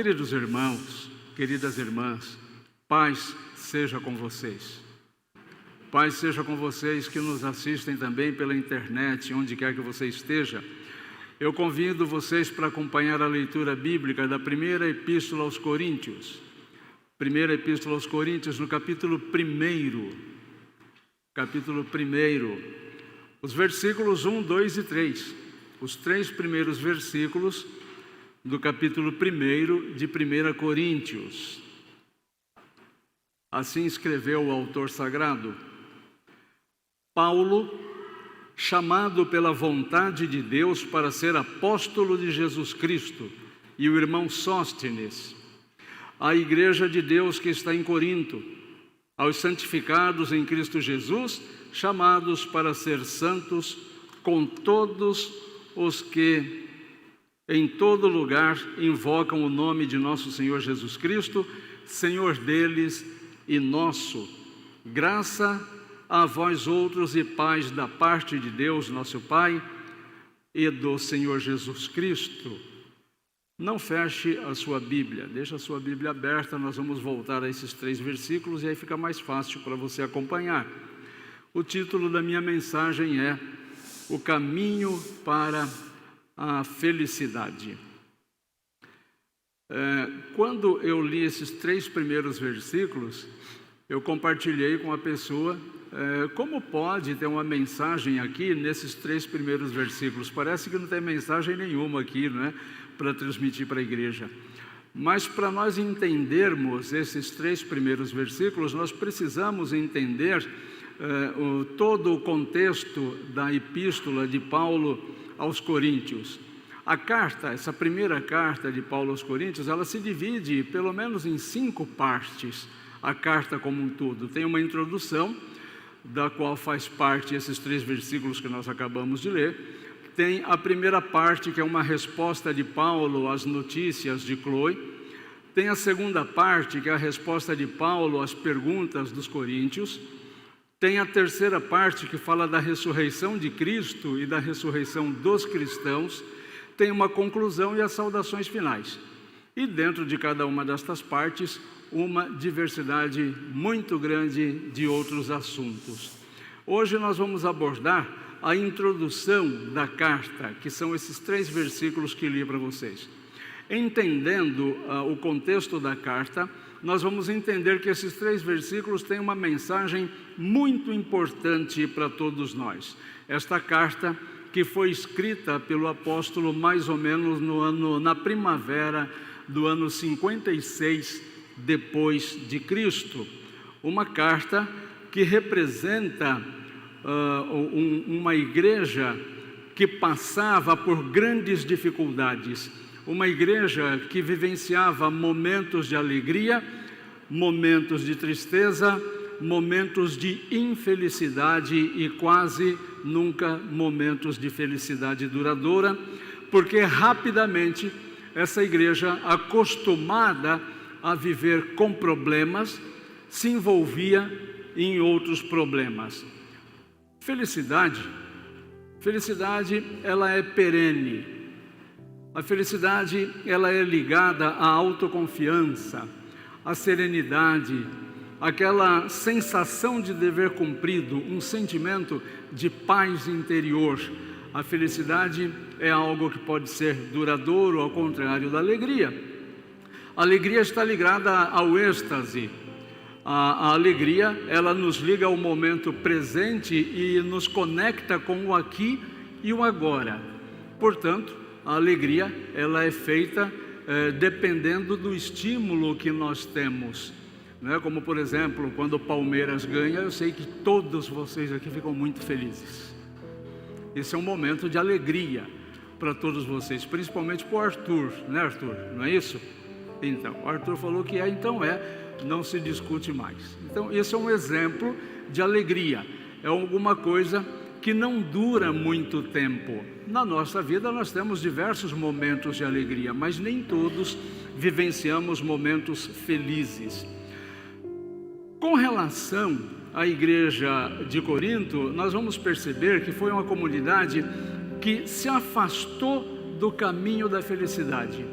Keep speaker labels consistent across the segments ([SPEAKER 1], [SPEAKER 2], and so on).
[SPEAKER 1] Queridos irmãos, queridas irmãs, paz seja com vocês. Paz seja com vocês que nos assistem também pela internet, onde quer que você esteja. Eu convido vocês para acompanhar a leitura bíblica da primeira epístola aos Coríntios. Primeira epístola aos Coríntios, no capítulo 1. Os versículos 1, 2 e 3. Os 3 primeiros versículos do capítulo 1 de 1 Coríntios. Assim escreveu o autor sagrado: Paulo, chamado pela vontade de Deus para ser apóstolo de Jesus Cristo, e o irmão Sóstenes, à igreja de Deus que está em Corinto, aos santificados em Cristo Jesus, chamados para ser santos, com todos os que em todo lugar invocam o nome de nosso Senhor Jesus Cristo, Senhor deles e nosso. Graça a vós outros e paz da parte de Deus, nosso Pai, e do Senhor Jesus Cristo. Não feche a sua Bíblia, deixa a sua Bíblia aberta, nós vamos voltar a esses 3 versículos e aí fica mais fácil para você acompanhar. O título da minha mensagem é O Caminho para a Felicidade. Quando eu li esses 3 primeiros versículos, eu compartilhei com a pessoa como pode ter uma mensagem aqui nesses 3 primeiros versículos. Parece que não tem mensagem nenhuma aqui, não é? Para transmitir para a igreja. Mas para nós entendermos esses 3 primeiros versículos, nós precisamos entender todo o contexto da epístola de Paulo aos Coríntios. A carta, essa primeira carta de Paulo aos Coríntios, ela se divide pelo menos em 5 partes, a carta como um todo. Tem uma introdução, da qual faz parte esses 3 versículos que nós acabamos de ler. Tem a primeira parte, que é uma resposta de Paulo às notícias de Cloe. Tem a segunda parte, que é a resposta de Paulo às perguntas dos coríntios. Tem a terceira parte, que fala da ressurreição de Cristo e da ressurreição dos cristãos. Tem uma conclusão e as saudações finais. E dentro de cada uma destas partes, uma diversidade muito grande de outros assuntos. Hoje nós vamos abordar a introdução da carta, que são esses 3 versículos que li para vocês. Entendendo o contexto da carta, nós vamos entender que esses 3 versículos têm uma mensagem muito importante para todos nós. Esta carta, que foi escrita pelo apóstolo mais ou menos na primavera do ano 56 depois de Cristo. Uma carta que representa uma igreja que passava por grandes dificuldades, uma igreja que vivenciava momentos de alegria, momentos de tristeza, momentos de infelicidade e quase nunca momentos de felicidade duradoura, porque rapidamente essa igreja, acostumada a viver com problemas, se envolvia em outros problemas. Felicidade, ela é perene. A felicidade, ela é ligada à autoconfiança, à serenidade, aquela sensação de dever cumprido, um sentimento de paz interior. A felicidade é algo que pode ser duradouro, ao contrário da alegria. A alegria está ligada ao êxtase. A alegria, ela nos liga ao momento presente e nos conecta com o aqui e o agora. Portanto, a alegria, ela é feita dependendo do estímulo que nós temos. Não é? Como, por exemplo, quando o Palmeiras ganha, eu sei que todos vocês aqui ficam muito felizes. Esse é um momento de alegria para todos vocês, principalmente para o Arthur, né, Arthur? Não é isso? Então, o Arthur falou que então não se discute mais. Então, esse é um exemplo de alegria. É alguma coisa que não dura muito tempo. Na nossa vida nós temos diversos momentos de alegria, mas nem todos vivenciamos momentos felizes. Com relação à igreja de Corinto, nós vamos perceber que foi uma comunidade que se afastou do caminho da felicidade.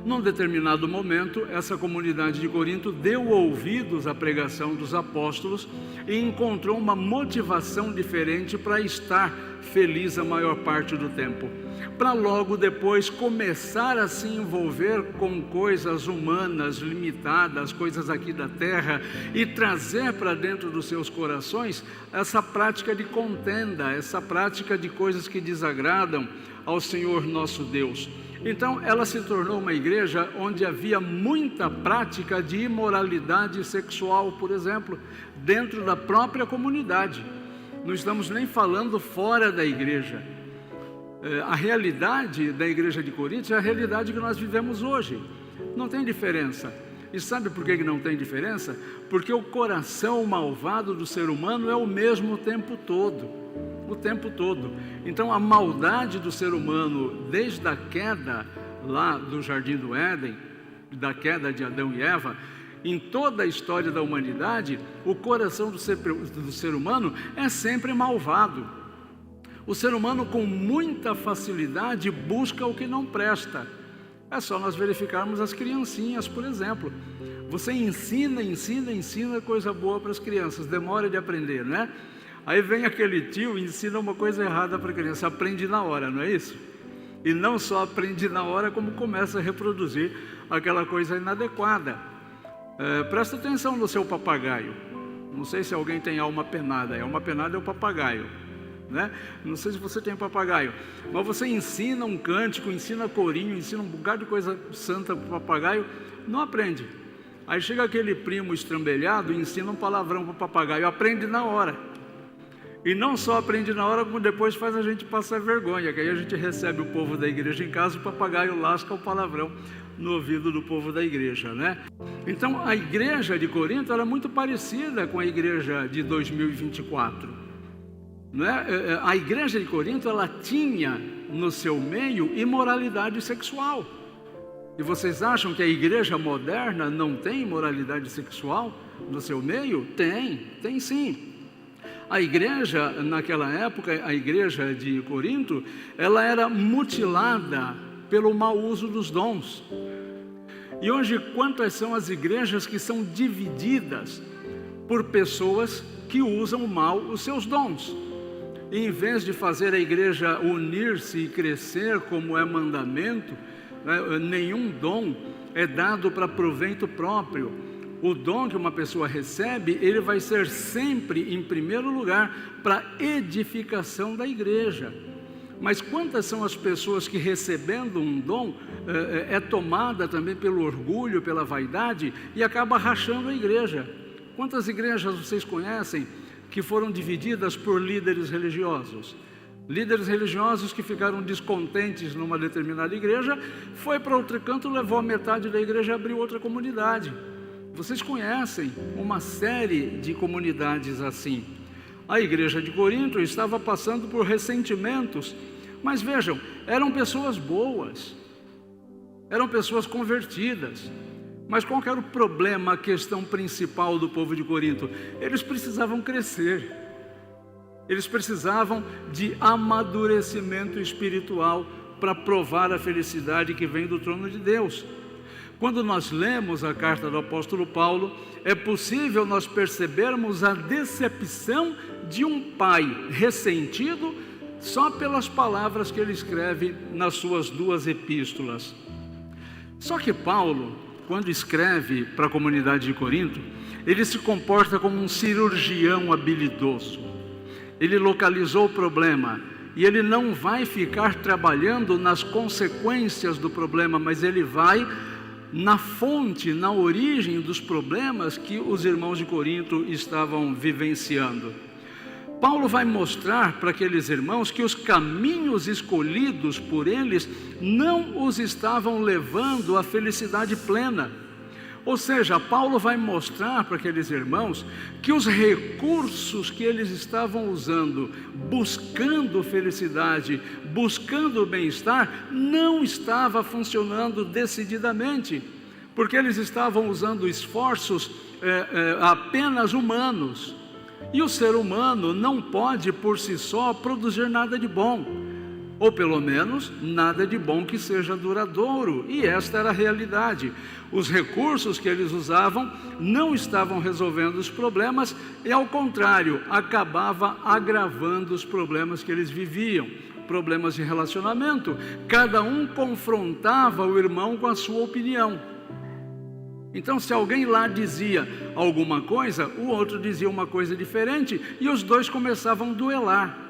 [SPEAKER 1] Num determinado momento, essa comunidade de Corinto deu ouvidos à pregação dos apóstolos e encontrou uma motivação diferente para estar feliz a maior parte do tempo, para logo depois começar a se envolver com coisas humanas, limitadas, coisas aqui da terra, e trazer para dentro dos seus corações essa prática de contenda, essa prática de coisas que desagradam ao Senhor nosso Deus. Então, ela se tornou uma igreja onde havia muita prática de imoralidade sexual, por exemplo, dentro da própria comunidade. Não estamos nem falando fora da igreja. A realidade da igreja de Corinto é a realidade que nós vivemos hoje. Não tem diferença. E sabe por que não tem diferença? Porque o coração malvado do ser humano é o mesmo o tempo todo. O tempo todo. Então a maldade do ser humano, desde a queda lá do Jardim do Éden, da queda de Adão e Eva, em toda a história da humanidade, o coração do ser humano é sempre malvado. O ser humano com muita facilidade busca o que não presta. É só nós verificarmos as criancinhas, por exemplo. Você ensina coisa boa para as crianças, demora de aprender, né? Aí vem aquele tio e ensina uma coisa errada para a criança, aprende na hora, não é isso? E não só aprende na hora, como começa a reproduzir aquela coisa inadequada. Presta atenção no seu papagaio. Não sei se alguém tem alma penada. Alma penada é o papagaio, né? Não sei se você tem papagaio, mas você ensina um cântico, ensina corinho, ensina um bocado de coisa santa para o papagaio, não aprende. Aí chega aquele primo estrambelhado e ensina um palavrão para o papagaio, aprende na hora. E não só aprende na hora, como depois faz a gente passar vergonha, que aí a gente recebe o povo da igreja em casa, o papagaio lasca o palavrão no ouvido do povo da igreja, né? Então, a igreja de Corinto era muito parecida com a igreja de 2024, né? A igreja de Corinto, ela tinha no seu meio imoralidade sexual. E vocês acham que a igreja moderna não tem imoralidade sexual no seu meio? Tem sim. A igreja, naquela época, a igreja de Corinto, ela era mutilada pelo mau uso dos dons. E hoje, quantas são as igrejas que são divididas por pessoas que usam mal os seus dons? E em vez de fazer a igreja unir-se e crescer como é mandamento, né, nenhum dom é dado para proveito próprio. O dom que uma pessoa recebe, ele vai ser sempre, em primeiro lugar, para edificação da igreja. Mas quantas são as pessoas que, recebendo um dom, é tomada também pelo orgulho, pela vaidade, e acaba rachando a igreja? Quantas igrejas vocês conhecem que foram divididas por líderes religiosos? Líderes religiosos que ficaram descontentes numa determinada igreja, foi para outro canto, levou a metade da igreja e abriu outra comunidade. Vocês conhecem uma série de comunidades assim. A igreja de Corinto estava passando por ressentimentos, mas vejam, eram pessoas boas, eram pessoas convertidas. Mas qual que era o problema, a questão principal do povo de Corinto? Eles precisavam crescer, eles precisavam de amadurecimento espiritual para provar a felicidade que vem do trono de Deus. Quando nós lemos a carta do apóstolo Paulo, é possível nós percebermos a decepção de um pai ressentido só pelas palavras que ele escreve nas suas duas epístolas. Só que Paulo, quando escreve para a comunidade de Corinto, ele se comporta como um cirurgião habilidoso. Ele localizou o problema e ele não vai ficar trabalhando nas consequências do problema, mas ele vai na fonte, na origem dos problemas que os irmãos de Corinto estavam vivenciando. Paulo vai mostrar para aqueles irmãos que os caminhos escolhidos por eles não os estavam levando à felicidade plena. Ou seja, Paulo vai mostrar para aqueles irmãos que os recursos que eles estavam usando, buscando felicidade, buscando o bem-estar, não estava funcionando decididamente, porque eles estavam usando esforços apenas humanos. E o ser humano não pode por si só produzir nada de bom. ou pelo menos nada de bom que seja duradouro. E esta era a realidade. Os recursos que eles usavam não estavam resolvendo os problemas e, ao contrário, acabava agravando os problemas que eles viviam, problemas de relacionamento. Cada um confrontava o irmão com a sua opinião. Então, se alguém lá dizia alguma coisa, o outro dizia uma coisa diferente e os dois começavam a duelar.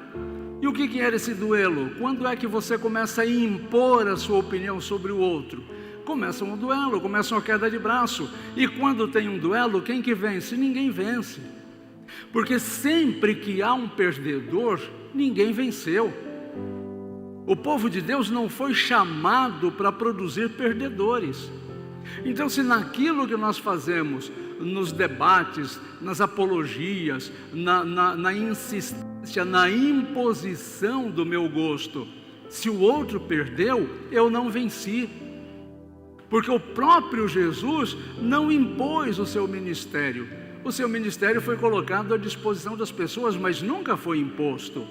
[SPEAKER 1] E o que era esse duelo? Quando é que você começa a impor a sua opinião sobre o outro? Começa um duelo, começa uma queda de braço. E quando tem um duelo, quem que vence? Ninguém vence. Porque sempre que há um perdedor, ninguém venceu. O povo de Deus não foi chamado para produzir perdedores. Então, se naquilo que nós fazemos, nos debates, nas apologias, na insistência, na imposição do meu gosto, se o outro perdeu, eu não venci. Porque o próprio Jesus não impôs o seu ministério. O seu ministério foi colocado à disposição das pessoas, mas nunca foi imposto.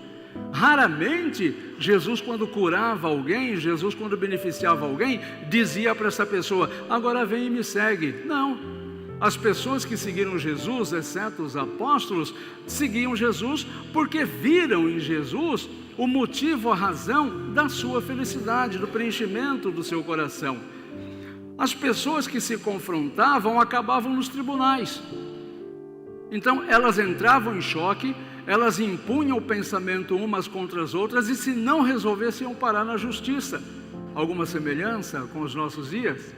[SPEAKER 1] Raramente, Jesus, quando curava alguém, Jesus, quando beneficiava alguém, dizia para essa pessoa: agora vem e me segue. Não. As pessoas que seguiram Jesus, exceto os apóstolos, seguiam Jesus porque viram em Jesus o motivo, a razão da sua felicidade, do preenchimento do seu coração. As pessoas que se confrontavam acabavam nos tribunais. Então, elas entravam em choque, elas impunham o pensamento umas contra as outras e, se não resolvessem, iam parar na justiça. Alguma semelhança com os nossos dias?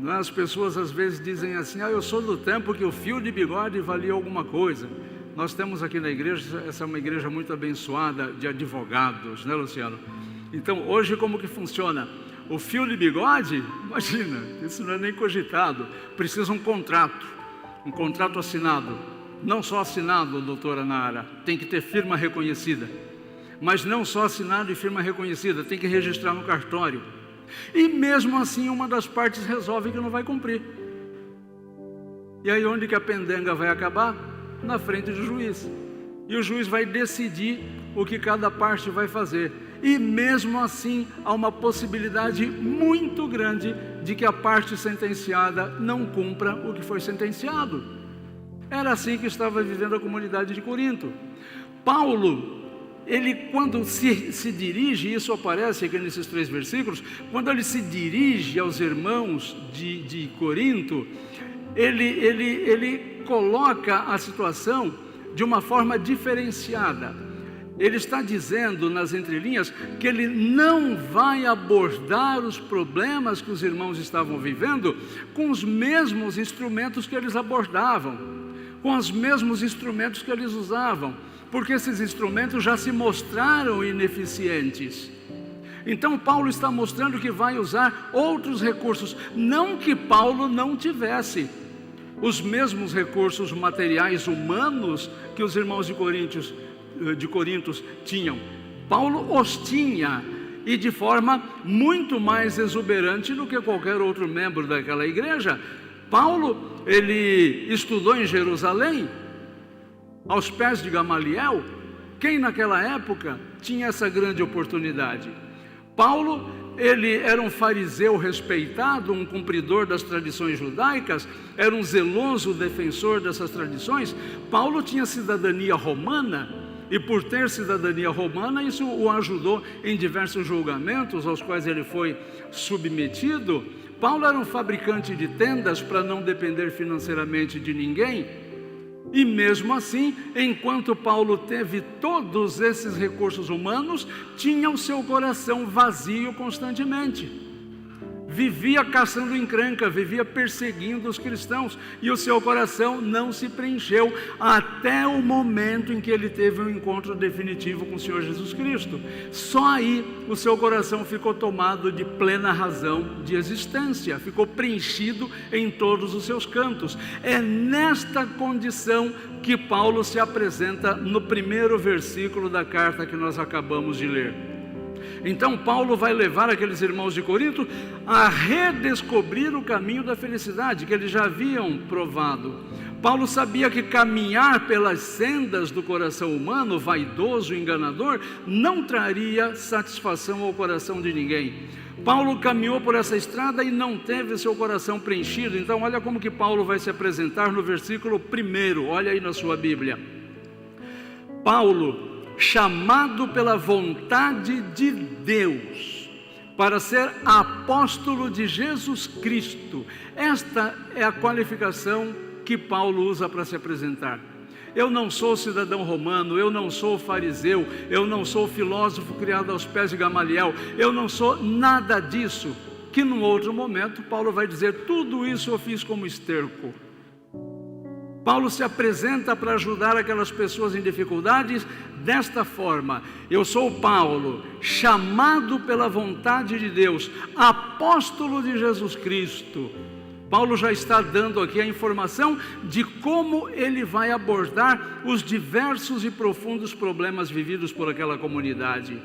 [SPEAKER 1] As pessoas às vezes dizem assim: eu sou do tempo que o fio de bigode valia alguma coisa. Nós temos aqui na igreja, essa é uma igreja muito abençoada de advogados, né, Luciano? Então, hoje como que funciona? O fio de bigode, imagina, isso não é nem cogitado, precisa um contrato assinado. Não só assinado, doutora Nara, tem que ter firma reconhecida. Mas não só assinado e firma reconhecida, tem que registrar no cartório. E mesmo assim, uma das partes resolve que não vai cumprir. E aí onde que a pendenga vai acabar? Na frente do juiz. E o juiz vai decidir o que cada parte vai fazer. E mesmo assim, há uma possibilidade muito grande de que a parte sentenciada não cumpra o que foi sentenciado. Era assim que estava vivendo a comunidade de Corinto. Paulo, ele quando se dirige, isso aparece aqui nesses 3 versículos, quando ele se dirige aos irmãos de Corinto, ele coloca a situação de uma forma diferenciada. Ele está dizendo nas entrelinhas que ele não vai abordar os problemas que os irmãos estavam vivendo com os mesmos instrumentos que eles abordavam, com os mesmos instrumentos que eles usavam, porque esses instrumentos já se mostraram ineficientes. Então Paulo está mostrando que vai usar outros recursos, não que Paulo não tivesse os mesmos recursos materiais humanos que os irmãos de Corinto tinham. Paulo os tinha, e de forma muito mais exuberante do que qualquer outro membro daquela igreja. Paulo, ele estudou em Jerusalém, aos pés de Gamaliel. Quem naquela época tinha essa grande oportunidade? Paulo, ele era um fariseu respeitado, um cumpridor das tradições judaicas, era um zeloso defensor dessas tradições. Paulo tinha cidadania romana, e por ter cidadania romana, isso o ajudou em diversos julgamentos aos quais ele foi submetido. Paulo era um fabricante de tendas para não depender financeiramente de ninguém. E mesmo assim, enquanto Paulo teve todos esses recursos humanos, tinha o seu coração vazio constantemente. Vivia caçando encrenca, vivia perseguindo os cristãos, e o seu coração não se preencheu até o momento em que ele teve um encontro definitivo com o Senhor Jesus Cristo. Só aí o seu coração ficou tomado de plena razão de existência, ficou preenchido em todos os seus cantos. É nesta condição que Paulo se apresenta no primeiro versículo da carta que nós acabamos de ler. Então Paulo vai levar aqueles irmãos de Corinto a redescobrir o caminho da felicidade que eles já haviam provado. Paulo sabia que caminhar pelas sendas do coração humano, vaidoso, enganador, não traria satisfação ao coração de ninguém. Paulo caminhou por essa estrada e não teve seu coração preenchido. Então olha como que Paulo vai se apresentar no versículo 1, olha aí na sua Bíblia. Paulo, chamado pela vontade de Deus para ser apóstolo de Jesus Cristo. Esta é a qualificação que Paulo usa para se apresentar. Eu não sou cidadão romano, eu não sou fariseu, eu não sou filósofo criado aos pés de Gamaliel, eu não sou nada disso, que num outro momento Paulo vai dizer, tudo isso eu fiz como esterco. Paulo se apresenta para ajudar aquelas pessoas em dificuldades desta forma: eu sou Paulo, chamado pela vontade de Deus, apóstolo de Jesus Cristo. Paulo já está dando aqui a informação de como ele vai abordar os diversos e profundos problemas vividos por aquela comunidade.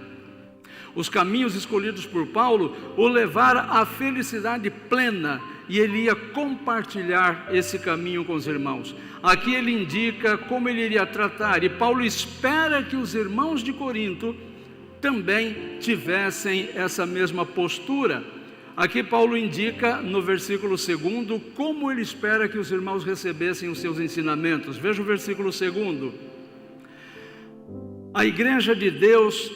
[SPEAKER 1] Os caminhos escolhidos por Paulo o levaram à felicidade plena e ele ia compartilhar esse caminho com os irmãos. Aqui ele indica como ele iria tratar, e Paulo espera que os irmãos de Corinto também tivessem essa mesma postura. Aqui Paulo indica no versículo 2 como ele espera que os irmãos recebessem os seus ensinamentos. Veja o versículo 2. A igreja de Deus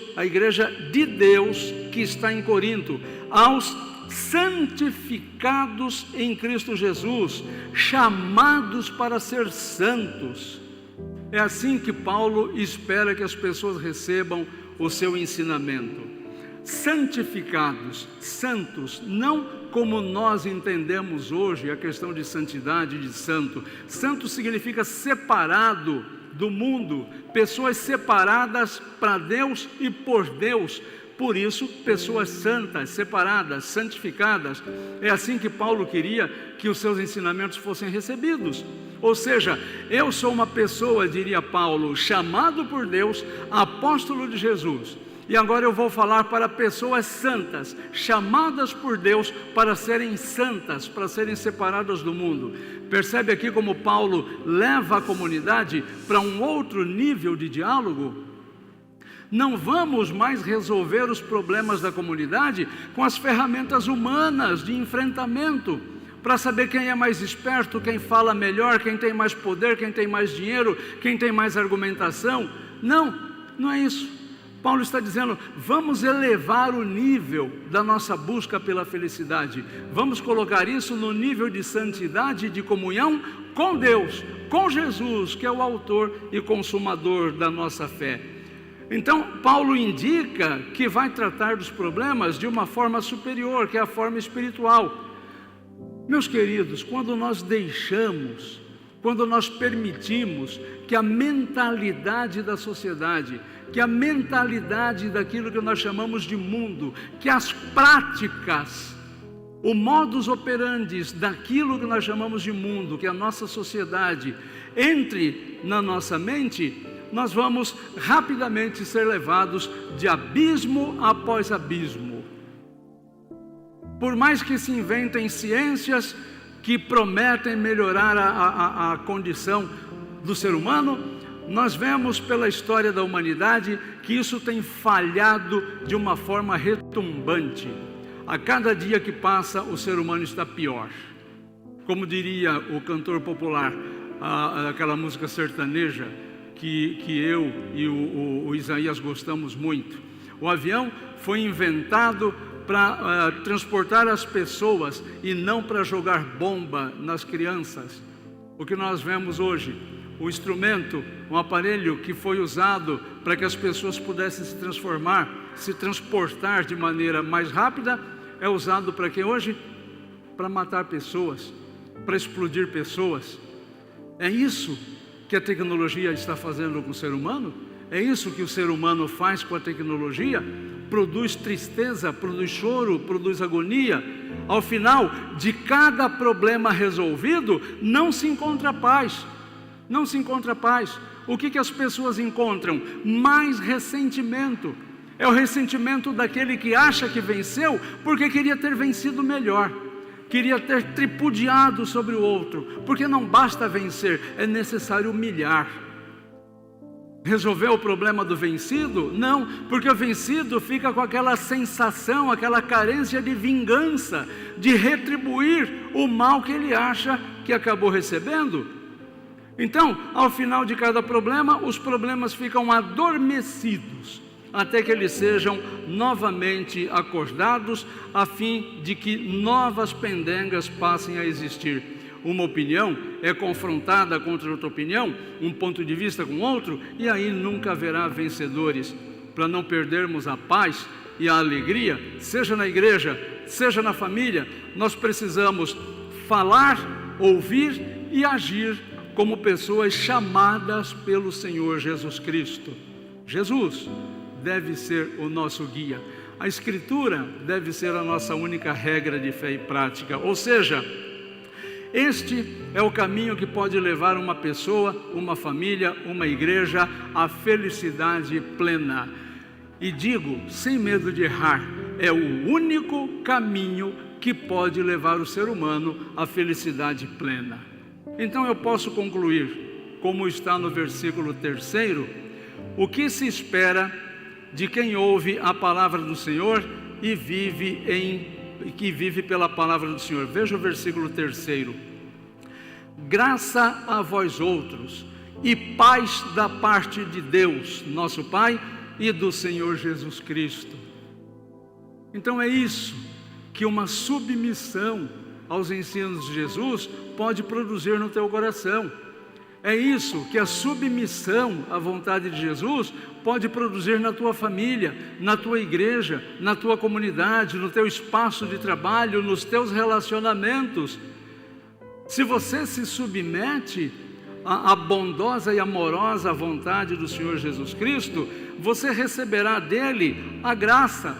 [SPEAKER 1] que está em Corinto, aos santificados em Cristo Jesus, chamados para ser santos. É assim que Paulo espera que as pessoas recebam o seu ensinamento. Santificados, santos, não como nós entendemos hoje a questão de santidade, de santo. Santo significa separado do mundo, pessoas separadas para Deus e por Deus. Por isso, pessoas santas, separadas, santificadas. É assim que Paulo queria que os seus ensinamentos fossem recebidos. Ou seja, eu sou uma pessoa, diria Paulo, chamado por Deus, apóstolo de Jesus. E agora eu vou falar para pessoas santas, chamadas por Deus para serem santas, para serem separadas do mundo. Percebe aqui como Paulo leva a comunidade para um outro nível de diálogo? Não vamos mais resolver os problemas da comunidade com as ferramentas humanas de enfrentamento, para saber quem é mais esperto, quem fala melhor, quem tem mais poder, quem tem mais dinheiro, quem tem mais argumentação. Não, não é isso. Paulo está dizendo, vamos elevar o nível da nossa busca pela felicidade. Vamos colocar isso no nível de santidade e de comunhão com Deus, com Jesus, que é o autor e consumador da nossa fé. Então, Paulo indica que vai tratar dos problemas de uma forma superior, que é a forma espiritual. Meus queridos, quando nós permitimos que a mentalidade da sociedade, que a mentalidade daquilo que nós chamamos de mundo, que as práticas, o modus operandi daquilo que nós chamamos de mundo, que é a nossa sociedade, entre na nossa mente, nós vamos rapidamente ser levados de abismo após abismo. Por mais que se inventem ciências que prometem melhorar a condição do ser humano, nós vemos pela história da humanidade que isso tem falhado de uma forma retumbante. A cada dia que passa, o ser humano está pior. Como diria o cantor popular, aquela música sertaneja que eu e o Isaías gostamos muito. O avião foi inventado para transportar as pessoas e não para jogar bomba nas crianças. O que nós vemos hoje, o instrumento, um aparelho que foi usado para que as pessoas pudessem se transformar, se transportar de maneira mais rápida, é usado para quê hoje? Para matar pessoas, para explodir pessoas. É isso que a tecnologia está fazendo com o ser humano? É isso que o ser humano faz com a tecnologia? Produz tristeza, produz choro, produz agonia. Ao final de cada problema resolvido, não se encontra paz. Não se encontra paz. O que as pessoas encontram? Mais ressentimento. É o ressentimento daquele que acha que venceu porque queria ter vencido melhor. queria ter tripudiado sobre o outro, porque não basta vencer, é necessário humilhar. Resolver o problema do vencido? Não, porque o vencido fica com aquela sensação, aquela carência de vingança, de retribuir o mal que ele acha que acabou recebendo. Então, ao final de cada problema, os problemas ficam adormecidos, até que eles sejam novamente acordados, a fim de que novas pendengas passem a existir. Uma opinião é confrontada contra outra opinião, um ponto de vista com outro, e aí nunca haverá vencedores. Para não perdermos a paz e a alegria, seja na igreja, seja na família, nós precisamos falar, ouvir e agir como pessoas chamadas pelo Senhor Jesus Cristo. Jesus deve ser o nosso guia. A Escritura deve ser a nossa única regra de fé e prática, ou seja, este é o caminho que pode levar uma pessoa, uma família, uma igreja à felicidade plena. E digo, sem medo de errar, é o único caminho que pode levar o ser humano à felicidade plena. Então eu posso concluir, como está no versículo 3, o que se espera de quem ouve a palavra do Senhor e que vive pela palavra do Senhor. Veja o versículo 3. Graça a vós outros e paz da parte de Deus, nosso Pai, e do Senhor Jesus Cristo. Então é isso que uma submissão aos ensinos de Jesus pode produzir no teu coração. É isso que a submissão à vontade de Jesus pode produzir na tua família, na tua igreja, na tua comunidade, no teu espaço de trabalho, nos teus relacionamentos. Se você se submete à bondosa e amorosa vontade do Senhor Jesus Cristo, você receberá dele a graça.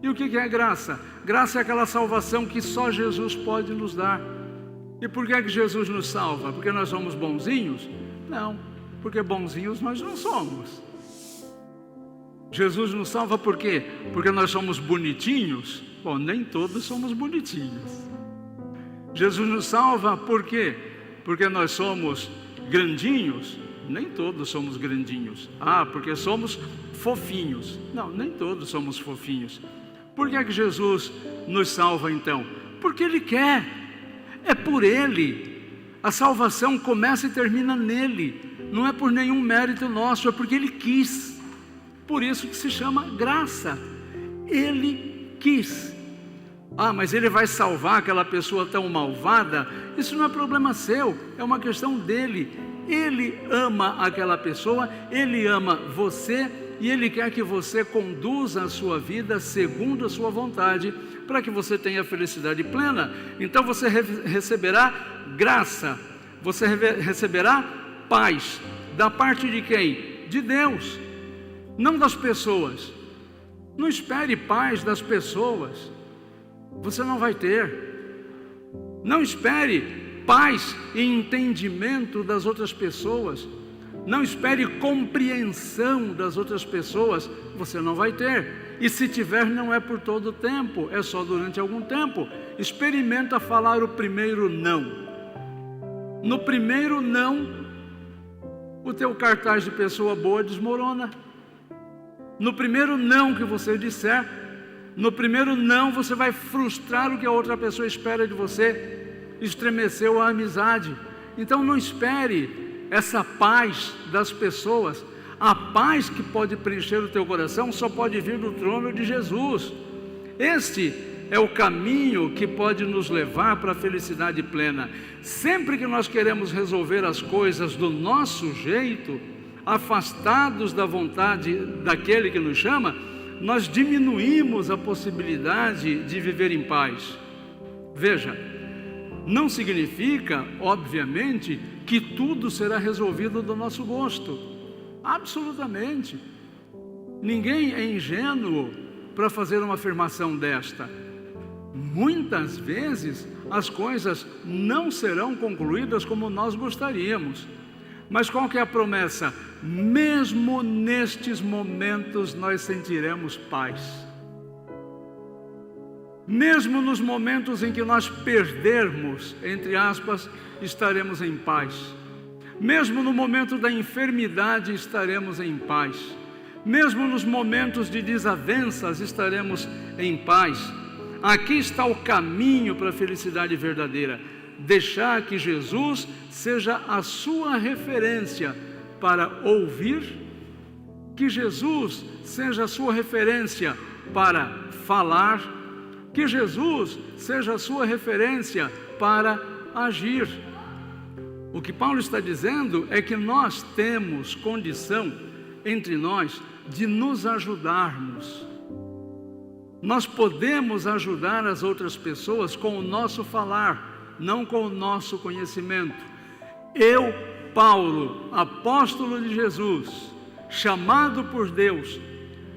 [SPEAKER 1] E o que é graça? Graça é aquela salvação que só Jesus pode nos dar. E por que Jesus nos salva? Porque nós somos bonzinhos? Não, porque bonzinhos nós não somos. Jesus nos salva por quê? Porque nós somos bonitinhos? Bom, nem todos somos bonitinhos. Jesus nos salva por quê? Porque nós somos grandinhos? Nem todos somos grandinhos. Ah, porque somos fofinhos? Não, nem todos somos fofinhos. Por que Jesus nos salva então? Porque Ele quer. É por Ele. A salvação começa e termina nele. Não é por nenhum mérito nosso, é porque Ele quis. Por isso que se chama graça. Ele quis. Ah, mas Ele vai salvar aquela pessoa tão malvada? Isso não é problema seu, é uma questão dele. Ele ama aquela pessoa, Ele ama você e Ele quer que você conduza a sua vida segundo a sua vontade, para que você tenha felicidade plena. Então você receberá graça, você receberá paz. Da parte de quem? De Deus, não das pessoas. Não espere paz das pessoas, você não vai ter. Não espere paz e entendimento das outras pessoas. Não espere compreensão das outras pessoas, você não vai ter. E se tiver, não é por todo o tempo, é só durante algum tempo. Experimenta falar o primeiro não. No primeiro não, o teu cartaz de pessoa boa desmorona. No primeiro não que você disser, no primeiro não você vai frustrar o que a outra pessoa espera de você, estremeceu a amizade. Então não espere essa paz das pessoas. A paz que pode preencher o teu coração só pode vir do trono de Jesus. Este é o caminho que pode nos levar para a felicidade plena. Sempre que nós queremos resolver as coisas do nosso jeito, afastados da vontade daquele que nos chama, nós diminuímos a possibilidade de viver em paz. Veja, não significa, obviamente, que tudo será resolvido do nosso gosto. Absolutamente. Ninguém é ingênuo para fazer uma afirmação desta. Muitas vezes as coisas não serão concluídas como nós gostaríamos. Mas qual que é a promessa? Mesmo nestes momentos nós sentiremos paz. Mesmo nos momentos em que nós perdermos, entre aspas, estaremos em paz. Mesmo no momento da enfermidade, estaremos em paz. Mesmo nos momentos de desavenças, estaremos em paz. Aqui está o caminho para a felicidade verdadeira. Deixar que Jesus seja a sua referência para ouvir, que Jesus seja a sua referência para falar, que Jesus seja a sua referência para agir. O que Paulo está dizendo é que nós temos condição entre nós de nos ajudarmos. Nós podemos ajudar as outras pessoas com o nosso falar, não com o nosso conhecimento. Eu, Paulo, apóstolo de Jesus, chamado por Deus,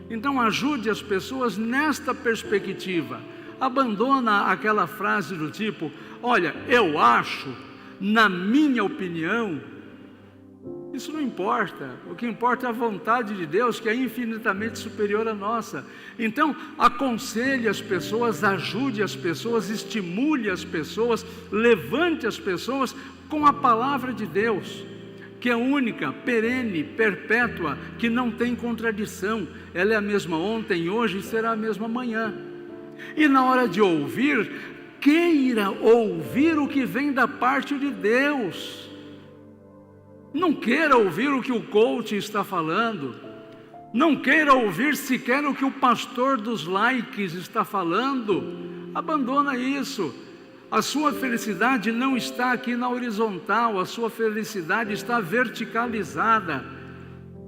[SPEAKER 1] então ajude as pessoas nesta perspectiva. Abandona aquela frase do tipo: olha, eu acho, na minha opinião. Isso não importa. O que importa é a vontade de Deus, que é infinitamente superior à nossa. Então, aconselhe as pessoas, ajude as pessoas, estimule as pessoas, levante as pessoas com a palavra de Deus, que é única, perene, perpétua, que não tem contradição. Ela é a mesma ontem, hoje e será a mesma amanhã. E na hora de ouvir, queira ouvir o que vem da parte de Deus. Não queira ouvir o que o coach está falando. Não queira ouvir sequer o que o pastor dos likes está falando. Abandona isso. A sua felicidade não está aqui na horizontal, a sua felicidade está verticalizada.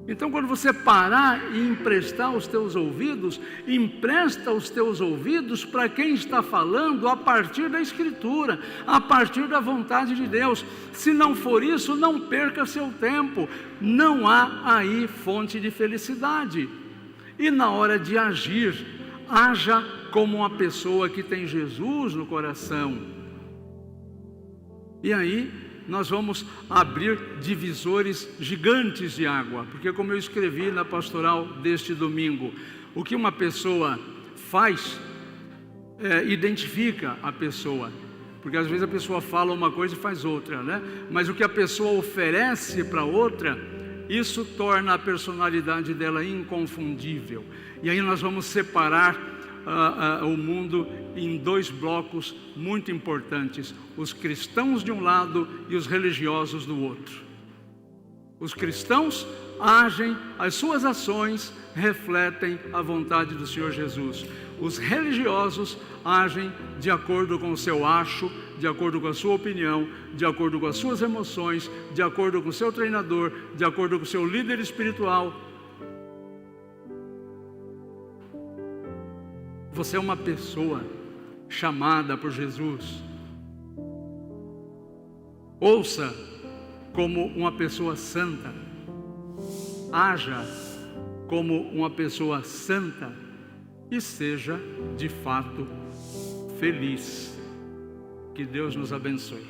[SPEAKER 1] Então, quando você parar e emprestar os teus ouvidos, empresta os teus ouvidos para quem está falando a partir da Escritura, a partir da vontade de Deus. Se não for isso, não perca seu tempo. Não há aí fonte de felicidade. E na hora de agir, haja como uma pessoa que tem Jesus no coração. E aí nós vamos abrir divisores gigantes de água, porque como eu escrevi na pastoral deste domingo, o que uma pessoa faz identifica a pessoa, porque às vezes a pessoa fala uma coisa e faz outra, né? Mas o que a pessoa oferece para outra, isso torna a personalidade dela inconfundível. E aí nós vamos separar o mundo em dois blocos muito importantes: os cristãos de um lado e os religiosos do outro. Os cristãos agem, as suas ações refletem a vontade do Senhor Jesus. Os religiosos agem de acordo com o seu acho, de acordo com a sua opinião, de acordo com as suas emoções, de acordo com o seu treinador, de acordo com o seu líder espiritual. Você é uma pessoa chamada por Jesus. Ouça como uma pessoa santa. Haja como uma pessoa santa e seja de fato feliz. Que Deus nos abençoe.